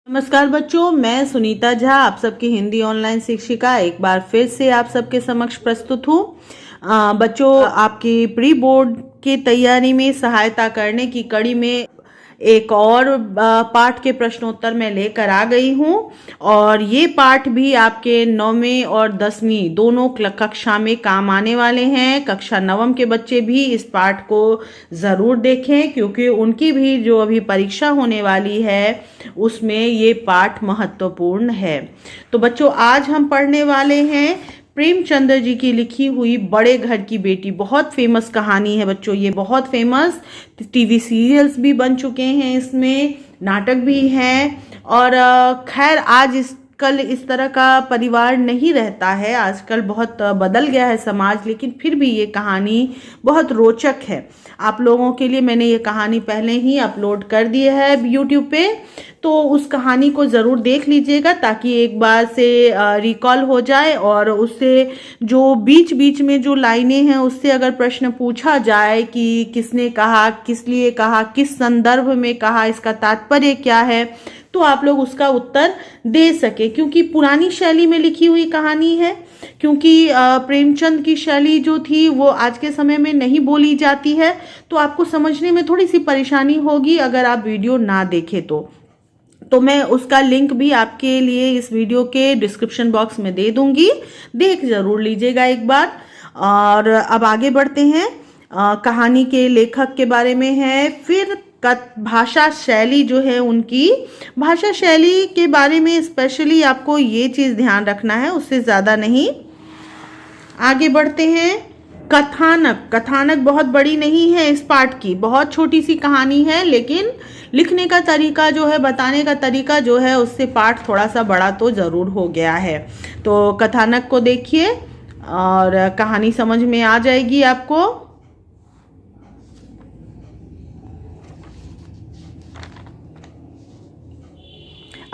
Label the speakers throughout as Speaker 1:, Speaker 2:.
Speaker 1: नमस्कार बच्चों, मैं सुनीता झा आप सबकी हिंदी ऑनलाइन शिक्षिका एक बार फिर से आप सबके समक्ष प्रस्तुत हूँ। बच्चों, आपकी प्री बोर्ड की तैयारी में सहायता करने की कड़ी में एक और पाठ के प्रश्नोत्तर मैं लेकर आ गई हूँ और ये पाठ भी आपके 9वीं और 10वीं दोनों कक्षा में काम आने वाले हैं। कक्षा 9वीं के बच्चे भी इस पाठ को ज़रूर देखें क्योंकि उनकी भी जो अभी परीक्षा होने वाली है उसमें ये पाठ महत्वपूर्ण है। तो बच्चों, आज हम पढ़ने वाले हैं प्रेमचंद्र जी की लिखी हुई बड़े घर की बेटी। बहुत फेमस कहानी है बच्चों, ये बहुत फेमस टीवी सीरियल्स भी बन चुके हैं, इसमें नाटक भी हैं। और खैर कल इस तरह का परिवार नहीं रहता है, आजकल बहुत बदल गया है समाज, लेकिन फिर भी ये कहानी बहुत रोचक है। आप लोगों के लिए मैंने ये कहानी पहले ही अपलोड कर दी है यूट्यूब पे, तो उस कहानी को ज़रूर देख लीजिएगा ताकि एक बार से रिकॉल हो जाए और उससे जो बीच बीच में जो लाइनें हैं उससे अगर प्रश्न पूछा जाए कि किसने कहा, किस लिए कहा, किस संदर्भ में कहा, इसका तात्पर्य क्या है, तो आप लोग उसका उत्तर दे सके। क्योंकि पुरानी शैली में लिखी हुई कहानी है, क्योंकि प्रेमचंद की शैली जो थी वो आज के समय में नहीं बोली जाती है, तो आपको समझने में थोड़ी सी परेशानी होगी अगर आप वीडियो ना देखें तो मैं उसका लिंक भी आपके लिए इस वीडियो के डिस्क्रिप्शन बॉक्स में दे दूंगी, देख जरूर लीजिएगा एक बार। और अब आगे बढ़ते हैं, कहानी के लेखक के बारे में है, फिर भाषा शैली जो है उनकी भाषा शैली के बारे में स्पेशली आपको ये चीज़ ध्यान रखना है, उससे ज़्यादा नहीं। आगे बढ़ते हैं, कथानक बहुत बड़ी नहीं है इस पाठ की, बहुत छोटी सी कहानी है, लेकिन लिखने का तरीका जो है, बताने का तरीका जो है, उससे पाठ थोड़ा सा बड़ा तो ज़रूर हो गया है। तो कथानक को देखिए और कहानी समझ में आ जाएगी आपको।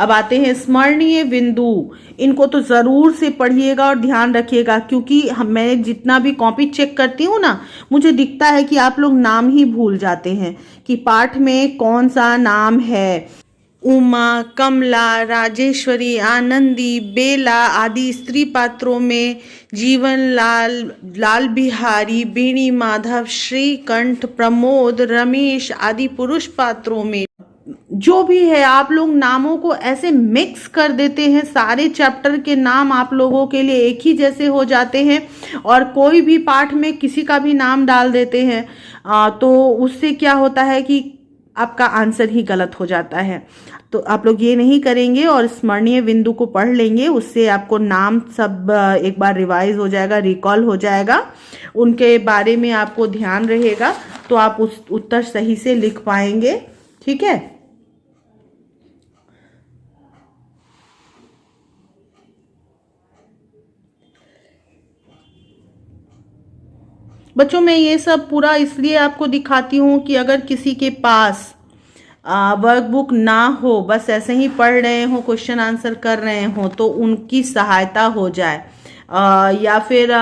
Speaker 1: अब आते हैं स्मरणीय बिंदु। इनको तो ज़रूर से पढ़िएगा और ध्यान रखिएगा, क्योंकि मैं जितना भी कॉपी चेक करती हूँ ना, मुझे दिखता है कि आप लोग नाम ही भूल जाते हैं कि पाठ में कौन सा नाम है। उमा, कमला, राजेश्वरी, आनंदी, बेला आदि स्त्री पात्रों में जीवन लाल, लाल बिहारी, बेणी माधव, श्रीकंठ, प्रमोद, रमेश आदि पुरुष पात्रों में जो भी है, आप लोग नामों को ऐसे मिक्स कर देते हैं, सारे चैप्टर के नाम आप लोगों के लिए एक ही जैसे हो जाते हैं और कोई भी पाठ में किसी का भी नाम डाल देते हैं, तो उससे क्या होता है कि आपका आंसर ही गलत हो जाता है। तो आप लोग ये नहीं करेंगे और स्मरणीय बिंदु को पढ़ लेंगे, उससे आपको नाम सब एक बार रिवाइज हो जाएगा, रिकॉल हो जाएगा, उनके बारे में आपको ध्यान रहेगा, तो आप उस उत्तर सही से लिख पाएंगे। ठीक है, बच्चों मैं ये सब पूरा इसलिए आपको दिखाती हूँ कि अगर किसी के पास वर्कबुक ना हो, बस ऐसे ही पढ़ रहे हो, क्वेश्चन आंसर कर रहे हो, तो उनकी सहायता हो जाए। या फिर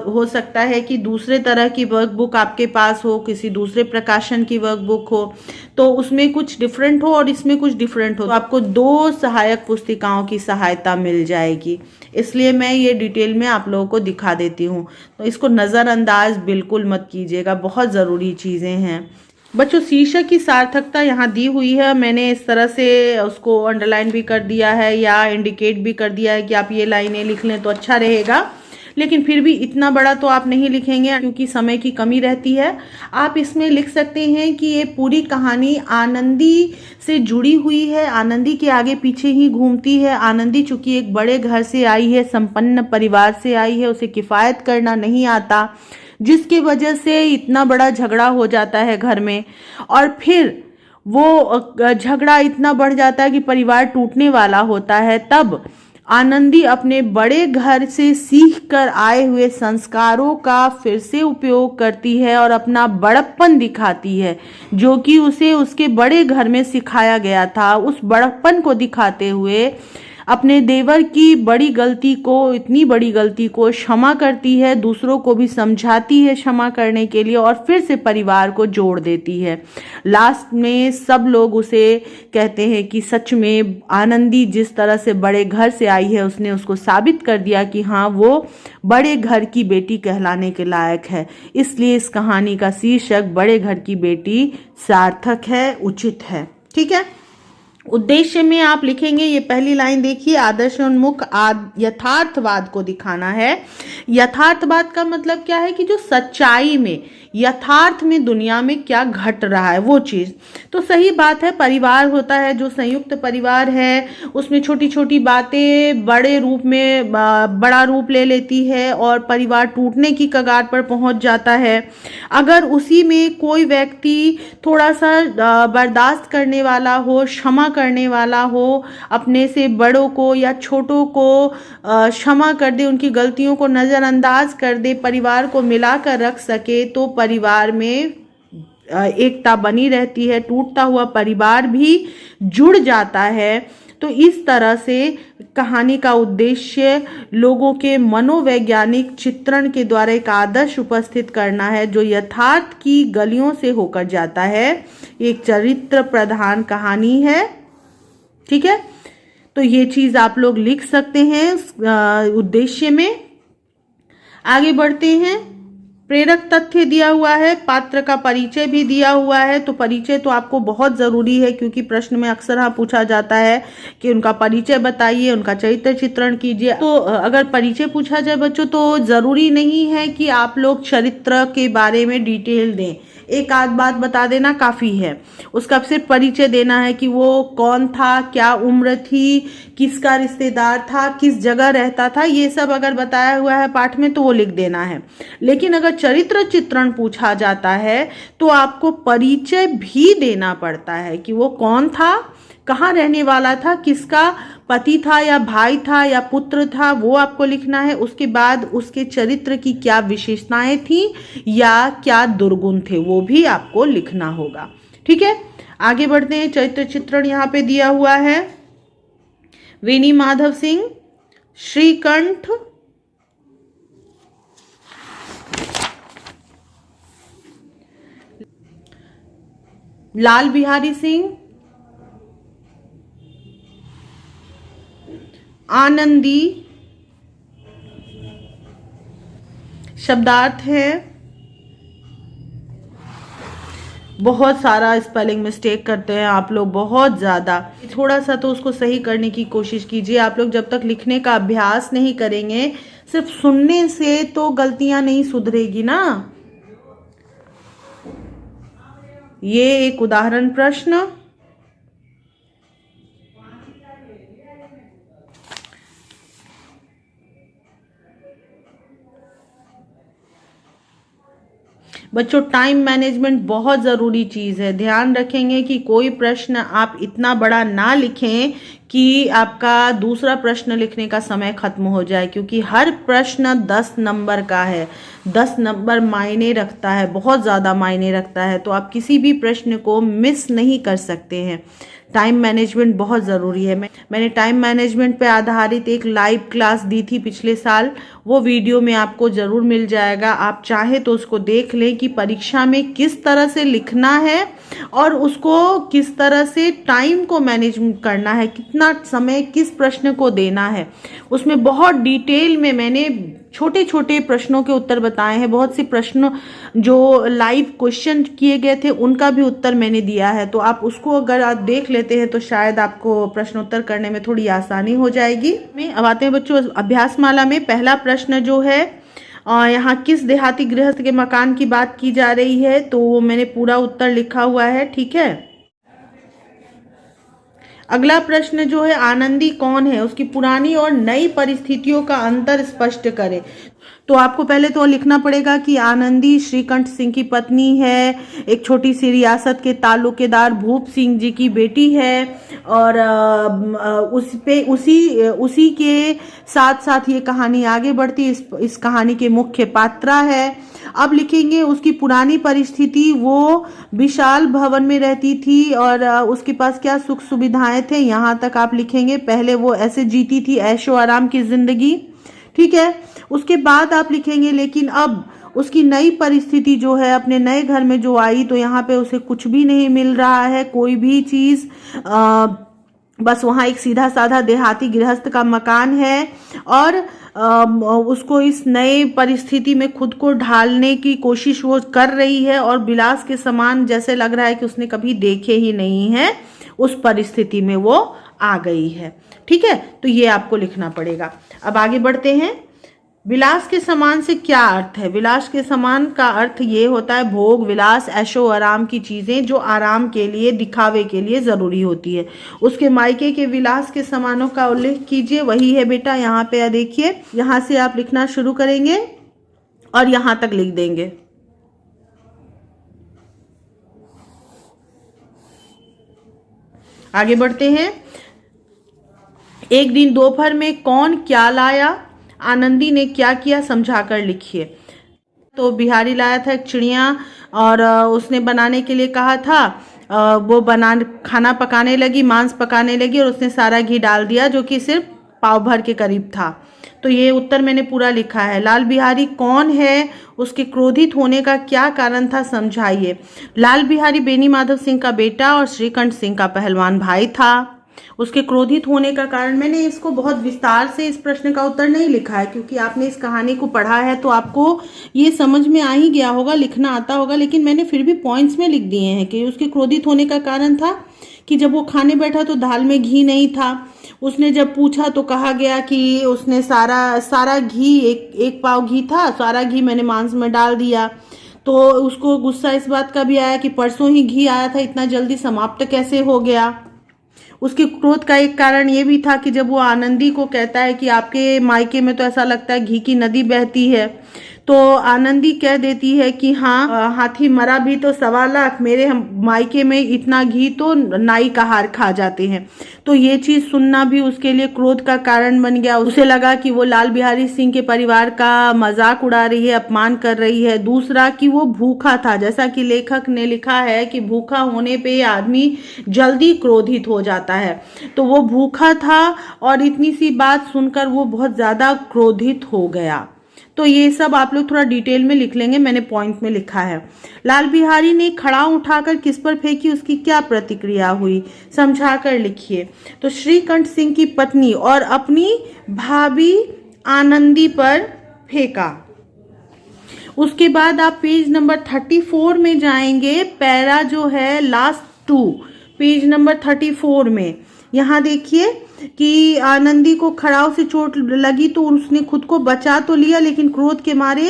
Speaker 1: हो सकता है कि दूसरे तरह की वर्कबुक आपके पास हो, किसी दूसरे प्रकाशन की वर्कबुक हो, तो उसमें कुछ डिफरेंट हो और इसमें कुछ डिफरेंट हो, तो आपको दो सहायक पुस्तिकाओं की सहायता मिल जाएगी। इसलिए मैं ये डिटेल में आप लोगों को दिखा देती हूँ, तो इसको नज़रअंदाज बिल्कुल मत कीजिएगा, बहुत ज़रूरी चीज़ें हैं। बच्चों, शीर्षक की सार्थकता यहाँ दी हुई है, मैंने इस तरह से उसको अंडरलाइन भी कर दिया है या इंडिकेट भी कर दिया है कि आप ये लाइनें लिख लें तो अच्छा रहेगा, लेकिन फिर भी इतना बड़ा तो आप नहीं लिखेंगे क्योंकि समय की कमी रहती है। आप इसमें लिख सकते हैं कि ये पूरी कहानी आनंदी से जुड़ी हुई है, आनंदी के आगे पीछे ही घूमती है। आनंदी चूंकि एक बड़े घर से आई है, संपन्न परिवार से आई है, उसे किफ़ायत करना नहीं आता, जिसकी वजह से इतना बड़ा झगड़ा हो जाता है घर में, और फिर वो झगड़ा इतना बढ़ जाता है कि परिवार टूटने वाला होता है। तब आनंदी अपने बड़े घर से सीख कर आए हुए संस्कारों का फिर से उपयोग करती है और अपना बड़प्पन दिखाती है, जो कि उसे उसके बड़े घर में सिखाया गया था। उस बड़प्पन को दिखाते हुए अपने देवर की बड़ी गलती को, इतनी बड़ी गलती को क्षमा करती है, दूसरों को भी समझाती है क्षमा करने के लिए, और फिर से परिवार को जोड़ देती है। लास्ट में सब लोग उसे कहते हैं कि सच में आनंदी जिस तरह से बड़े घर से आई है, उसने उसको साबित कर दिया कि हाँ, वो बड़े घर की बेटी कहलाने के लायक है। इसलिए इस कहानी का शीर्षक बड़े घर की बेटी सार्थक है, उचित है। ठीक है। उद्देश्य में आप लिखेंगे, ये पहली लाइन देखिए, आदर्शोन्मुख यथार्थवाद को दिखाना है। यथार्थवाद का मतलब क्या है कि जो सच्चाई में, यथार्थ में दुनिया में क्या घट रहा है वो चीज। तो सही बात है, परिवार होता है जो संयुक्त परिवार है, उसमें छोटी छोटी बातें बड़े रूप में बड़ा रूप ले लेती है और परिवार टूटने की कगार पर पहुंच जाता है। अगर उसी में कोई व्यक्ति थोड़ा सा बर्दाश्त करने वाला हो, क्षमा करने वाला हो, अपने से बड़ों को या छोटों को क्षमा कर दे, उनकी गलतियों को नज़रअंदाज कर दे, परिवार को मिलाकर रख सके, तो परिवार में एकता बनी रहती है, टूटता हुआ परिवार भी जुड़ जाता है। तो इस तरह से कहानी का उद्देश्य लोगों के मनोवैज्ञानिक चित्रण के द्वारा एक आदर्श उपस्थित करना है जो यथार्थ की गलियों से होकर जाता है। एक चरित्र प्रधान कहानी है। ठीक है, तो ये चीज आप लोग लिख सकते हैं उद्देश्य में। आगे बढ़ते हैं। प्रेरक तथ्य दिया हुआ है, पात्र का परिचय भी दिया हुआ है। तो परिचय तो आपको बहुत ज़रूरी है क्योंकि प्रश्न में अक्सर हाँ पूछा जाता है कि उनका परिचय बताइए, उनका चरित्र चित्रण कीजिए। तो अगर परिचय पूछा जाए बच्चों, तो ज़रूरी नहीं है कि आप लोग चरित्र के बारे में डिटेल दें, एक आध बात बता देना काफ़ी है। उसका सिर्फ परिचय देना है कि वो कौन था, क्या उम्र थी, किसका रिश्तेदार था, किस जगह रहता था, ये सब अगर बताया हुआ है पाठ में तो वो लिख देना है। लेकिन अगर चरित्र चित्रण पूछा जाता है तो आपको परिचय भी देना पड़ता है कि वो कौन था, कहाँ रहने वाला था, किसका पति था या भाई था या पुत्र था, वो आपको लिखना है। उसके बाद उसके चरित्र की क्या विशेषताएं थी या क्या दुर्गुण थे, वो भी आपको लिखना होगा। ठीक है, आगे बढ़ते हैं। चरित्र चित्रण यहाँ पे दिया हुआ है। वेणी माधव सिंह, श्रीकंठ, लाल बिहारी सिंह, आनंदी, शब्दार्थ है। बहुत सारा स्पेलिंग मिस्टेक करते हैं आप लोग, बहुत ज़्यादा। थोड़ा सा तो उसको सही करने की कोशिश कीजिए। आप लोग जब तक लिखने का अभ्यास नहीं करेंगे, सिर्फ सुनने से तो गलतियां नहीं सुधरेगी ना। ये एक उदाहरण प्रश्न। बच्चों, टाइम मैनेजमेंट बहुत ज़रूरी चीज़ है। ध्यान रखेंगे कि कोई प्रश्न आप इतना बड़ा ना लिखें कि आपका दूसरा प्रश्न लिखने का समय खत्म हो जाए, क्योंकि हर प्रश्न 10 नंबर का है। 10 नंबर मायने रखता है, बहुत ज़्यादा मायने रखता है। तो आप किसी भी प्रश्न को मिस नहीं कर सकते हैं। टाइम मैनेजमेंट बहुत ज़रूरी है। मैंने टाइम मैनेजमेंट पे आधारित एक लाइव क्लास दी थी पिछले साल, वो वीडियो में आपको ज़रूर मिल जाएगा। आप चाहे तो उसको देख लें कि परीक्षा में किस तरह से लिखना है और उसको किस तरह से टाइम को मैनेज करना है, कितना समय किस प्रश्न को देना है। उसमें बहुत डिटेल में मैंने छोटे छोटे प्रश्नों के उत्तर बताए हैं। बहुत से प्रश्न जो लाइव क्वेश्चन किए गए थे उनका भी उत्तर मैंने दिया है। तो आप उसको अगर आप देख लेते हैं तो शायद आपको प्रश्न उत्तर करने में थोड़ी आसानी हो जाएगी। अब आते हैं बच्चों अभ्यास माला में। पहला प्रश्न जो है, यहाँ किस देहाती गृहस्थ के मकान की बात की जा रही है, तो वो मैंने पूरा उत्तर लिखा हुआ है। ठीक है। अगला प्रश्न जो है, आनंदी कौन है, उसकी पुरानी और नई परिस्थितियों का अंतर स्पष्ट करें। तो आपको पहले तो लिखना पड़ेगा कि आनंदी श्रीकंठ सिंह की पत्नी है, एक छोटी सी रियासत के तालुकेदार भूप सिंह जी की बेटी है, और उसी के साथ साथ ये कहानी आगे बढ़ती, इस कहानी के मुख्य पात्रा है। अब लिखेंगे उसकी पुरानी परिस्थिति, वो विशाल भवन में रहती थी और उसके पास क्या सुख सुविधाएं थे, यहाँ तक आप लिखेंगे। पहले वो ऐसे जीती थी ऐशो आराम की जिंदगी, ठीक है। उसके बाद आप लिखेंगे लेकिन अब उसकी नई परिस्थिति जो है, अपने नए घर में जो आई, तो यहाँ पे उसे कुछ भी नहीं मिल रहा है, कोई भी चीज। बस वहाँ एक सीधा साधा देहाती गृहस्थ का मकान है और उसको इस नए परिस्थिति में खुद को ढालने की कोशिश वो कर रही है और विलास के समान जैसे लग रहा है कि उसने कभी देखे ही नहीं है, उस परिस्थिति में वो आ गई है, ठीक है। तो ये आपको लिखना पड़ेगा। अब आगे बढ़ते हैं। विलास के समान से क्या अर्थ है? विलास के समान का अर्थ ये होता है भोग विलास, ऐशो आराम की चीजें जो आराम के लिए, दिखावे के लिए जरूरी होती है। उसके मायके के विलास के समानों का उल्लेख कीजिए, वही है बेटा यहाँ पे। देखिए यहाँ से आप लिखना शुरू करेंगे और यहाँ तक लिख देंगे। आगे बढ़ते हैं। एक दिन दोपहर में कौन क्या लाया, आनंदी ने क्या किया, समझाकर लिखिए। तो बिहारी लाया था एक चिड़िया और उसने बनाने के लिए कहा था। वो खाना पकाने लगी, मांस पकाने लगी और उसने सारा घी डाल दिया जो कि सिर्फ पाव भर के करीब था। तो ये उत्तर मैंने पूरा लिखा है। लाल बिहारी कौन है, उसके क्रोधित होने का क्या कारण था, समझाइए। लाल बिहारी बेनी माधव सिंह का बेटा और श्रीकंठ सिंह का पहलवान भाई था। उसके क्रोधित होने का कारण, मैंने इसको बहुत विस्तार से इस प्रश्न का उत्तर नहीं लिखा है क्योंकि आपने इस कहानी को पढ़ा है तो आपको ये समझ में आ ही गया होगा, लिखना आता होगा, लेकिन मैंने फिर भी पॉइंट्स में लिख दिए हैं कि उसके क्रोधित होने का कारण था कि जब वो खाने बैठा तो दाल में घी नहीं था। उसने जब पूछा तो कहा गया कि उसने सारा घी, एक पाव घी था, सारा घी मैंने मांस में डाल दिया। तो उसको गुस्सा इस बात का भी आया कि परसों ही घी आया था, इतना जल्दी समाप्त कैसे हो गया। उसके क्रोध का एक कारण ये भी था कि जब वो आनंदी को कहता है कि आपके मायके में तो ऐसा लगता है घी की नदी बहती है, तो आनंदी कह देती है कि हाँ, हाथी मरा भी तो 1.25 लाख, मेरे मायके में इतना घी तो नाई का हार खा जाते हैं। तो ये चीज सुनना भी उसके लिए क्रोध का कारण बन गया। उसे लगा कि वो लाल बिहारी सिंह के परिवार का मजाक उड़ा रही है, अपमान कर रही है। दूसरा कि वो भूखा था, जैसा कि लेखक ने लिखा है कि भूखा होने पे आदमी जल्दी क्रोधित हो जाता है, तो वो भूखा था और इतनी सी बात सुनकर वो बहुत ज्यादा क्रोधित हो गया। तो ये सब आप लोग थोड़ा डिटेल में लिख लेंगे, मैंने पॉइंट में लिखा है। लाल बिहारी ने खड़ाऊ उठाकर किस पर फेंकी, उसकी क्या प्रतिक्रिया हुई, समझाकर लिखिए। तो श्रीकंठ सिंह की पत्नी और अपनी भाभी आनंदी पर फेंका। उसके बाद आप पेज नंबर 34 में जाएंगे, पैरा जो है लास्ट 2, पेज नंबर 34 में। यहाँ देखिए कि आनंदी को खड़ाऊ से चोट लगी तो उसने खुद को बचा तो लिया, लेकिन क्रोध के मारे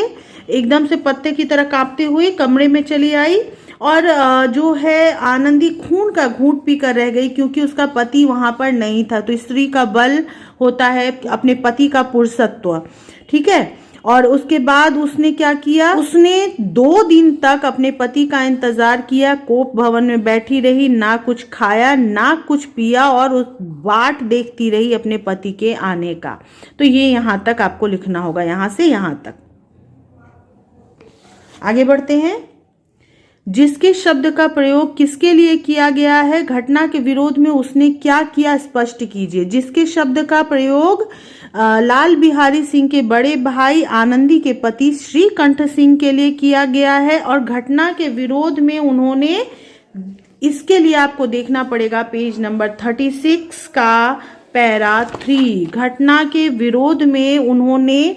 Speaker 1: एकदम से पत्ते की तरह कांपते हुए कमरे में चली आई और जो है आनंदी खून का घूंट पीकर रह गई क्योंकि उसका पति वहां पर नहीं था। तो स्त्री का बल होता है अपने पति का पुरुषत्व, ठीक है। और उसके बाद उसने क्या किया, उसने 2 दिन तक अपने पति का इंतजार किया, कोप भवन में बैठी रही, ना कुछ खाया ना कुछ पिया और उस बाट देखती रही अपने पति के आने का। तो ये यहाँ तक आपको लिखना होगा, यहाँ से यहाँ तक। आगे बढ़ते हैं। जिसके शब्द का प्रयोग किसके लिए किया गया है, घटना के विरोध में उसने क्या किया, स्पष्ट कीजिए। जिसके शब्द का प्रयोग लाल बिहारी सिंह के बड़े भाई आनंदी के पति श्रीकंठ सिंह के लिए किया गया है और घटना के विरोध में उन्होंने, इसके लिए आपको देखना पड़ेगा पेज नंबर 36 का पैरा 3। घटना के विरोध में उन्होंने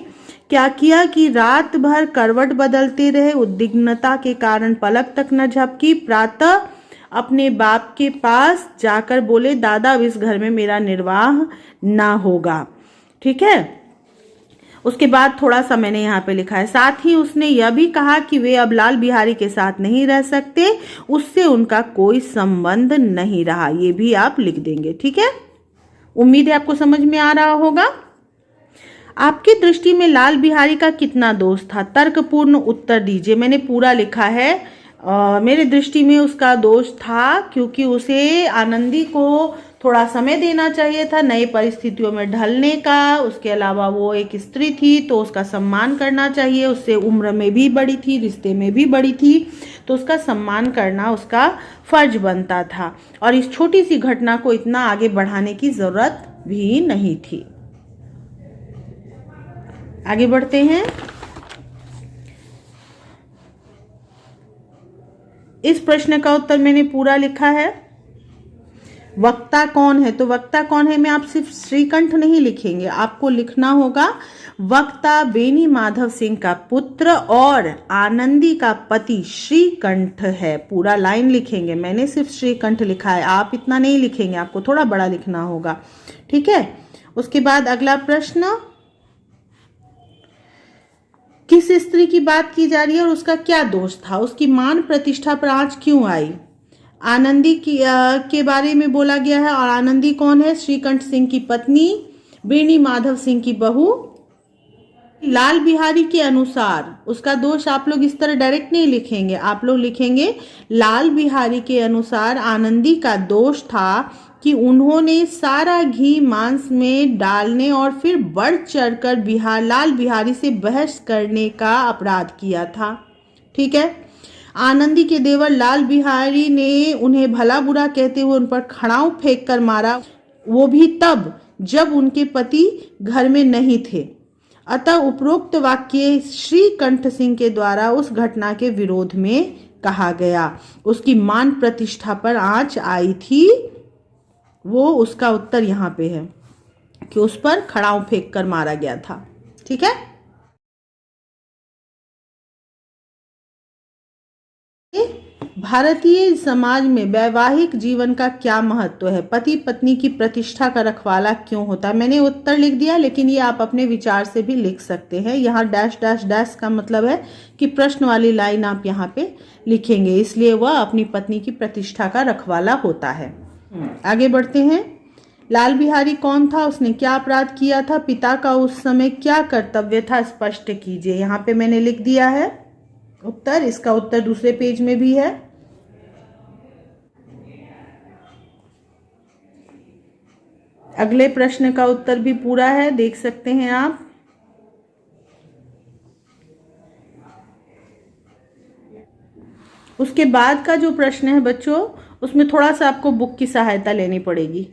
Speaker 1: क्या किया कि रात भर करवट बदलते रहे, उद्विग्नता के कारण पलक तक न झपकी। प्रातः अपने बाप के पास जाकर बोले, दादा अब इस घर में मेरा निर्वाह ना होगा, ठीक है। उसके बाद थोड़ा सा मैंने यहाँ पे लिखा है, साथ ही उसने यह भी कहा कि वे अब लाल बिहारी के साथ नहीं रह सकते, उससे उनका कोई संबंध नहीं रहा। ये भी आप लिख देंगे, ठीक है। उम्मीद है आपको समझ में आ रहा होगा। आपकी दृष्टि में लाल बिहारी का कितना दोष था? तर्कपूर्ण उत्तर दीजिए। मैंने पूरा लिखा है। मेरे दृष्टि में उसका दोष था क्योंकि उसे आनंदी को थोड़ा समय देना चाहिए था नई परिस्थितियों में ढलने का। उसके अलावा वो एक स्त्री थी तो उसका सम्मान करना चाहिए। उससे उम्र में भी बड़ी थी, रिश्ते में भी बड़ी थी, तो उसका सम्मान करना उसका फर्ज बनता था और इस छोटी सी घटना को इतना आगे बढ़ाने की जरूरत भी नहीं थी। आगे बढ़ते हैं। इस प्रश्न का उत्तर मैंने पूरा लिखा है। वक्ता कौन है? तो वक्ता कौन है में आप सिर्फ श्रीकंठ नहीं लिखेंगे, आपको लिखना होगा वक्ता बेनी माधव सिंह का पुत्र और आनंदी का पति श्रीकंठ है। पूरा लाइन लिखेंगे। मैंने सिर्फ श्रीकंठ लिखा है, आप इतना नहीं लिखेंगे, आपको थोड़ा बड़ा लिखना होगा। ठीक है। उसके बाद अगला प्रश्न, किस स्त्री की बात की जा रही है और उसका क्या दोष था? उसकी मान प्रतिष्ठा पर आंच क्यों आई? आनंदी के बारे में बोला गया है। और आनंदी कौन है? श्रीकंठ सिंह की पत्नी, बेनी माधव सिंह की बहू। लाल बिहारी के अनुसार उसका दोष आप लोग इस तरह डायरेक्ट नहीं लिखेंगे, आप लोग लिखेंगे लाल बिहारी के अनुसार आनंदी का दोष था कि उन्होंने सारा घी मांस में डालने और फिर बढ़ चढ़कर लाल बिहारी से बहस करने का अपराध किया था। ठीक है। आनंदी के देवर लाल बिहारी ने उन्हें भला बुरा कहते हुए उन पर खड़ाऊ फेंक कर मारा, वो भी तब जब उनके पति घर में नहीं थे। अतः उपरोक्त वाक्य श्रीकंठ सिंह के द्वारा उस घटना के विरोध में कहा गया। उसकी मान प्रतिष्ठा पर आंच आई थी, वो उसका उत्तर यहाँ पे है कि उस पर खड़ाऊ फेंक कर मारा गया था। ठीक है। भारतीय समाज में वैवाहिक जीवन का क्या महत्व है? पति पत्नी की प्रतिष्ठा का रखवाला क्यों होता है? मैंने उत्तर लिख दिया, लेकिन ये आप अपने विचार से भी लिख सकते हैं। यहाँ डैश डैश डैश का मतलब है कि प्रश्न वाली लाइन आप यहाँ पे लिखेंगे, इसलिए वह अपनी पत्नी की प्रतिष्ठा का रखवाला होता है। आगे बढ़ते हैं। लाल बिहारी कौन था? उसने क्या अपराध किया था? पिता का उस समय क्या कर्तव्य था? स्पष्ट कीजिए। यहाँ पे मैंने लिख दिया है उत्तर। इसका उत्तर दूसरे पेज में भी है। अगले प्रश्न का उत्तर भी पूरा है, देख सकते हैं आप। उसके बाद का जो प्रश्न है बच्चों, उसमें थोड़ा सा आपको बुक की सहायता लेनी पड़ेगी।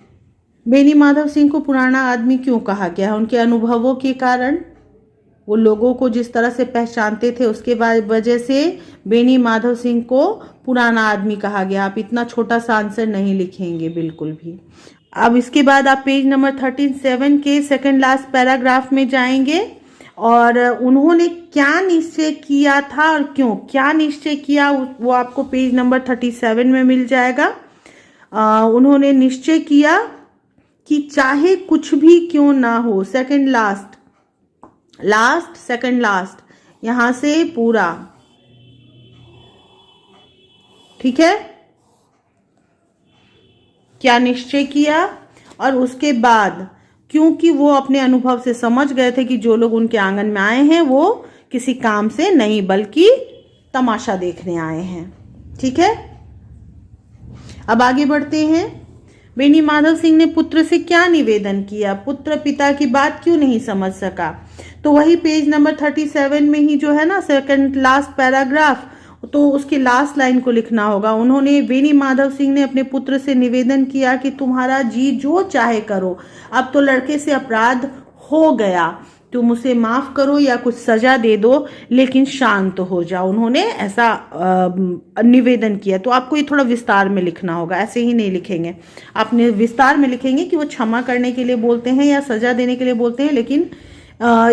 Speaker 1: बेनी माधव सिंह को पुराना आदमी क्यों कहा गया है? उनके अनुभवों के कारण, वो लोगों को जिस तरह से पहचानते थे उसके वजह से बेनी माधव सिंह को पुराना आदमी कहा गया। आप इतना छोटा सा आंसर नहीं लिखेंगे बिल्कुल भी। अब इसके बाद आप पेज नंबर 37 के सेकंड लास्ट पैराग्राफ में जाएंगे और उन्होंने क्या निश्चय किया था और क्यों, क्या निश्चय किया वो आपको पेज नंबर 37 में मिल जाएगा। उन्होंने निश्चय किया कि चाहे कुछ भी क्यों ना हो, second last, last second last, यहां से पूरा। ठीक है। क्या निश्चय किया और उसके बाद क्योंकि वो अपने अनुभव से समझ गए थे कि जो लोग उनके आंगन में आए हैं वो किसी काम से नहीं बल्कि तमाशा देखने आए हैं। ठीक है। अब आगे बढ़ते हैं। बेनी माधव सिंह ने पुत्र से क्या निवेदन किया? पुत्र पिता की बात क्यों नहीं समझ सका? तो वही पेज नंबर 37 में ही जो है ना सेकंड लास्ट पैराग्राफ, तो उसकी लास्ट लाइन को लिखना होगा। उन्होंने, बेनी माधव सिंह ने अपने पुत्र से निवेदन किया कि तुम्हारा जी जो चाहे करो, अब तो लड़के से अपराध हो गया, तुम उसे माफ करो या कुछ सजा दे दो, लेकिन शांत हो जाओ। उन्होंने ऐसा निवेदन किया। तो आपको ये थोड़ा विस्तार में लिखना होगा, ऐसे ही नहीं लिखेंगे। आपने विस्तार में लिखेंगे कि वो क्षमा करने के लिए बोलते हैं या सजा देने के लिए बोलते हैं, लेकिन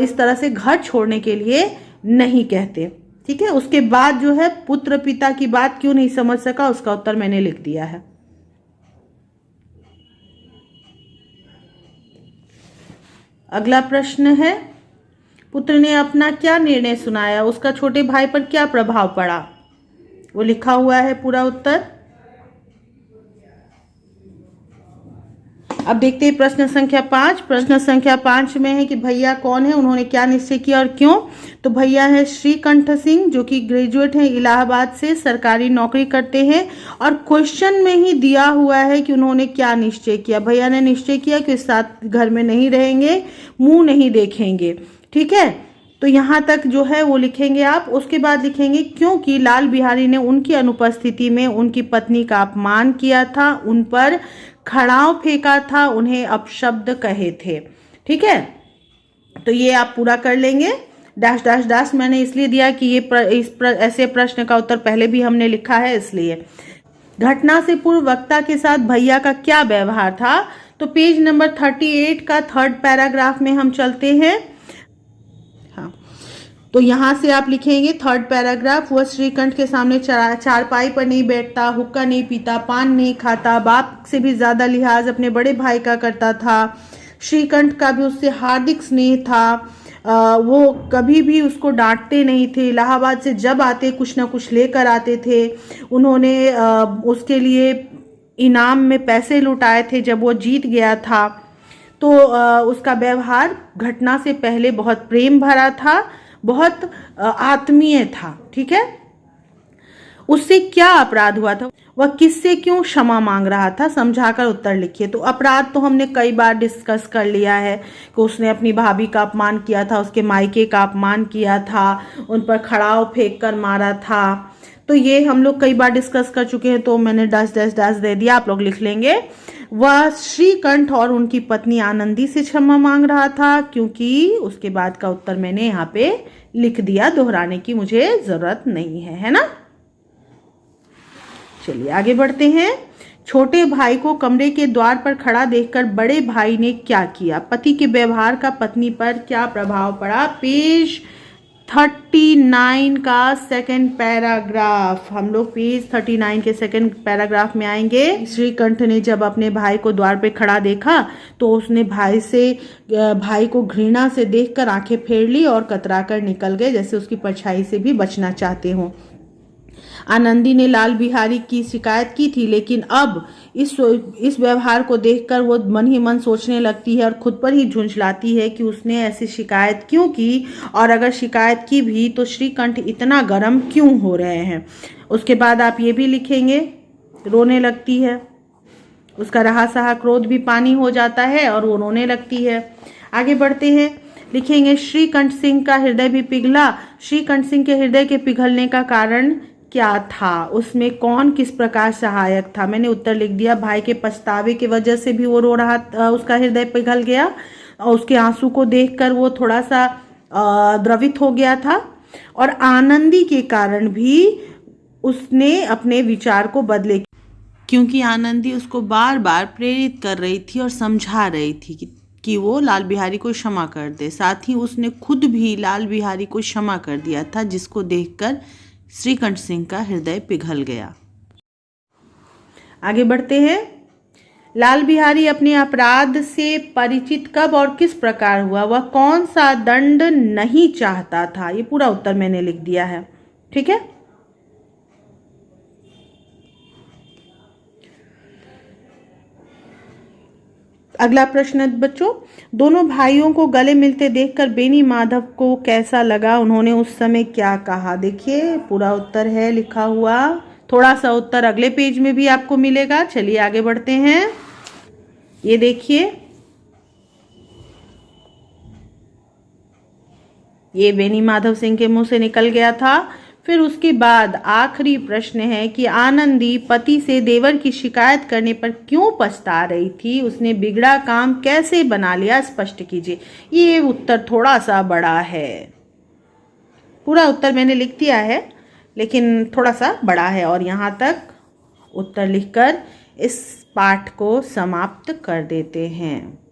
Speaker 1: इस तरह से घर छोड़ने के लिए नहीं कहते। ठीक है। उसके बाद जो है पुत्र पिता की बात क्यों नहीं समझ सका, उसका उत्तर मैंने लिख दिया है। अगला प्रश्न है, पुत्र ने अपना क्या निर्णय सुनाया? उसका छोटे भाई पर क्या प्रभाव पड़ा? वो लिखा हुआ है पूरा उत्तर। अब देखते हैं प्रश्न संख्या 5। प्रश्न संख्या 5 में है कि भैया कौन है, उन्होंने क्या निश्चय किया और क्यों। तो भैया है श्रीकंठ सिंह, जो कि ग्रेजुएट हैं, इलाहाबाद से सरकारी नौकरी करते हैं। और क्वेश्चन में ही दिया हुआ है कि उन्होंने क्या निश्चय किया। भैया ने निश्चय किया कि साथ घर में नहीं रहेंगे, मुंह नहीं देखेंगे। ठीक है, तो यहाँ तक जो है वो लिखेंगे आप। उसके बाद लिखेंगे क्योंकि लाल बिहारी ने उनकी अनुपस्थिति में उनकी पत्नी का अपमान किया था, उन पर खड़ाव फेंका था, उन्हें अपशब्द कहे थे। ठीक है, तो ये आप पूरा कर लेंगे। डैश डैश डैश मैंने इसलिए दिया कि ये ऐसे प्रश्न का उत्तर पहले भी हमने लिखा है, इसलिए। घटना से पूर्व वक्ता के साथ भैया का क्या व्यवहार था। तो पेज नंबर 38 का 3rd पैराग्राफ में हम चलते हैं। हाँ, तो यहाँ से आप लिखेंगे 3rd पैराग्राफ। वह श्रीकंठ के सामने चारपाई पर नहीं बैठता, हुक्का नहीं पीता, पान नहीं खाता, बाप से भी ज्यादा लिहाज अपने बड़े भाई का करता था। श्रीकंठ का भी उससे हार्दिक स्नेह था। वो कभी भी उसको डांटते नहीं थे। इलाहाबाद से जब आते कुछ ना कुछ लेकर आते थे। उन्होंने उसके लिए इनाम में पैसे लुटाए थे जब वो जीत गया था। तो उसका व्यवहार घटना से पहले बहुत प्रेम भरा था, बहुत आत्मीय था। ठीक है, उससे क्या अपराध हुआ था, वह किससे क्यों क्षमा मांग रहा था, समझाकर उत्तर लिखिए। तो अपराध तो हमने कई बार डिस्कस कर लिया है कि उसने अपनी भाभी का अपमान किया था, उसके मायके का अपमान किया था, उन पर खड़ाव फेंक कर मारा था। तो ये हम लोग कई बार डिस्कस कर चुके हैं, तो मैंने डैश डैश डैश दे दिया, आप लोग लिख लेंगे। वह श्रीकंठ और उनकी पत्नी आनंदी से क्षमा मांग रहा था, क्योंकि उसके बाद का उत्तर मैंने यहाँ पे लिख दिया, दोहराने की मुझे जरूरत नहीं है ना। चलिए आगे बढ़ते हैं। छोटे भाई को कमरे के द्वार पर खड़ा देखकर बड़े भाई ने क्या किया। पति के व्यवहार का पत्नी पर क्या प्रभाव पड़ा। पेज 39 का 2nd पैराग्राफ। हम लोग पेज 39 के 2nd पैराग्राफ में आएंगे। श्रीकंठ ने जब अपने भाई को द्वार पे खड़ा देखा तो उसने भाई को घृणा से देखकर आंखें फेर ली और कतराकर निकल गए, जैसे उसकी परछाई से भी बचना चाहते हों। आनंदी ने लाल बिहारी की शिकायत की थी, लेकिन अब इस व्यवहार को देखकर वो मन ही मन सोचने लगती है और खुद पर ही झुंझलाती है कि उसने ऐसी शिकायत क्यों की, और अगर शिकायत की भी तो श्रीकंठ इतना गर्म क्यों हो रहे हैं। उसके बाद आप ये भी लिखेंगे, रोने लगती है, उसका रहा सहा क्रोध भी पानी हो जाता है और वो रोने लगती है। आगे बढ़ते हैं, लिखेंगे श्रीकंठ सिंह का हृदय भी पिघला। श्रीकंठ सिंह के हृदय के पिघलने का कारण क्या था, उसमें कौन किस प्रकार सहायक था। मैंने उत्तर लिख दिया, भाई के पछतावे की वजह से भी वो रो रहा, उसका हृदय पिघल गया और उसके आंसू को देखकर वो थोड़ा सा द्रवित हो गया था, और आनंदी के कारण भी उसने अपने विचार को बदले, क्योंकि आनंदी उसको बार बार प्रेरित कर रही थी और समझा रही थी कि वो लाल बिहारी को क्षमा कर दे। साथ ही उसने खुद भी लाल बिहारी को क्षमा कर दिया था, जिसको देखकर श्रीकंठ सिंह का हृदय पिघल गया। आगे बढ़ते हैं। लाल बिहारी अपने अपराध से परिचित कब और किस प्रकार हुआ, वह कौन सा दंड नहीं चाहता था। ये पूरा उत्तर मैंने लिख दिया है। ठीक है, अगला प्रश्न बच्चों, दोनों भाइयों को गले मिलते देखकर बेनी माधव को कैसा लगा, उन्होंने उस समय क्या कहा। देखिए पूरा उत्तर है लिखा हुआ, थोड़ा सा उत्तर अगले पेज में भी आपको मिलेगा। चलिए आगे बढ़ते हैं। ये देखिए, ये बेनी माधव सिंह के मुंह से निकल गया था। फिर उसके बाद आखिरी प्रश्न है कि आनंदी पति से देवर की शिकायत करने पर क्यों पछता रही थी, उसने बिगड़ा काम कैसे बना लिया, स्पष्ट कीजिए। ये उत्तर थोड़ा सा बड़ा है, पूरा उत्तर मैंने लिख दिया है लेकिन थोड़ा सा बड़ा है, और यहाँ तक उत्तर लिखकर इस पाठ को समाप्त कर देते हैं।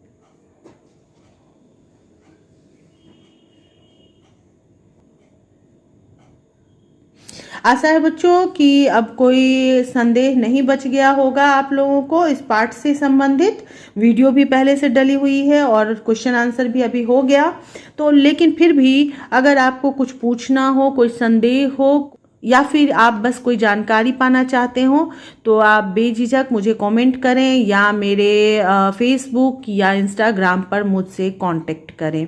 Speaker 1: आशा है बच्चों कि अब कोई संदेह नहीं बच गया होगा आप लोगों को इस पाठ से संबंधित। वीडियो भी पहले से डली हुई है और क्वेश्चन आंसर भी अभी हो गया। तो लेकिन फिर भी अगर आपको कुछ पूछना हो, कोई संदेह हो, या फिर आप बस कोई जानकारी पाना चाहते हो तो आप बेझिझक मुझे कमेंट करें या मेरे फेसबुक या इंस्टाग्राम पर मुझसे कांटेक्ट करें।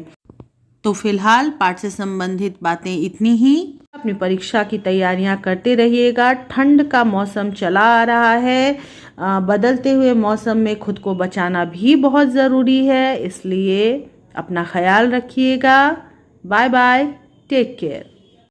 Speaker 1: तो फिलहाल पाठ से संबंधित बातें इतनी ही। अपनी परीक्षा की तैयारियां करते रहिएगा। ठंड का मौसम चला आ रहा है, बदलते हुए मौसम में खुद को बचाना भी बहुत ज़रूरी है, इसलिए अपना ख्याल रखिएगा। Bye bye, take care.